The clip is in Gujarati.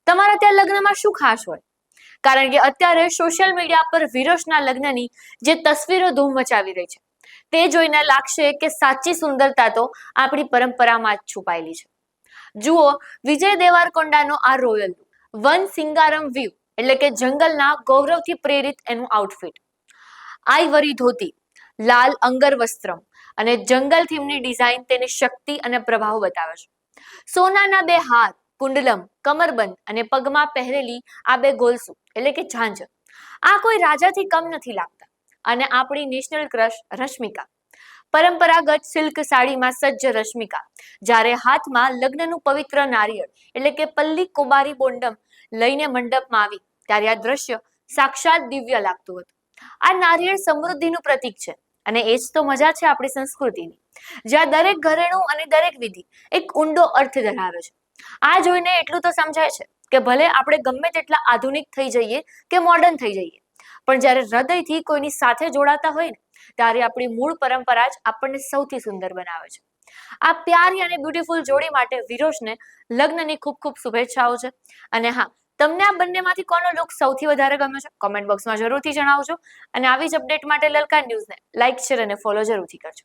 તમારા ત્યાં લગ્નમાં શું ખાસ હોય? કારણ કે અત્યારે સોશિયલ મીડિયા પર વિરોશના લગ્નની જે તસવીરો ધૂમ મચાવી રહી છે, તે જોઈને લાગશે કે સાચી સુંદરતા તો આપણી પરંપરામાં જ છુપાયેલી છે. જુઓ વિજય દેવરકોંડાનો આ રોયલ વન સિંગારમ વ્યૂ એટલે કે જંગલના ગૌરવથી પ્રેરિત એનું આઉટફિટ, આઈવરી ધોતી, લાલ અંગર વસ્ત્રમ અને જંગલ થીમની ડિઝાઇન તેની શક્તિ અને પ્રભાવ બતાવે છે. સોનાના બે હાથ, કુંડલમ, કમરબંધ અને પગમાં પહેરેલી આ બે ગોલસું એટલે કે ઝાંઝર, આ કોઈ રાજાથી કમ નથી લાગતા. અને આપણી નેશનલ ક્રશ રશ્મિકા, પરંપરાગત સિલ્ક સાડીમાં સજ્જ રશ્મિકા જ્યારે હાથમાં લગ્નનું પવિત્ર નારિયેળ એટલે કે પલ્લી કુમારી બોંડમ લઈને મંડપમાં આવી ત્યારે આ દ્રશ્ય સાક્ષાત દિવ્ય લાગતું હતું. આ નારિયેળ સમૃદ્ધિનું પ્રતીક છે અને એ જ તો મજા છે આપણી સંસ્કૃતિની, જ્યાં દરેક ઘરેણું અને દરેક વિધિ એક ઊંડો અર્થ ધરાવે છે. આ જોઈને એટલું તો સમજાય છે કે ભલે આપણે ગમે તેટલા આધુનિક થઈ જઈએ કે મોડર્ન થઈ જઈએ, પણ જ્યારે હૃદયથી કોઈની સાથે જોડાતા હોય ને ત્યારે આપણી મૂળ પરંપરા જ આપણને સૌથી સુંદર બનાવે છે. આ પ્યારી અને બ્યુટીફુલ જોડી માટે વિરોશને લગ્નની ખૂબ ખૂબ શુભેચ્છાઓ છે. અને હા, તમને આ બંનેમાંથી કોનો લુક સૌથી વધારે ગમ્યો છે કોમેન્ટ બોક્સમાં જરૂરથી જણાવજો. અને આવી જ અપડેટ માટે લલકાર ન્યૂઝને લાઈક, શેર અને ફોલો જરૂરથી કરજો.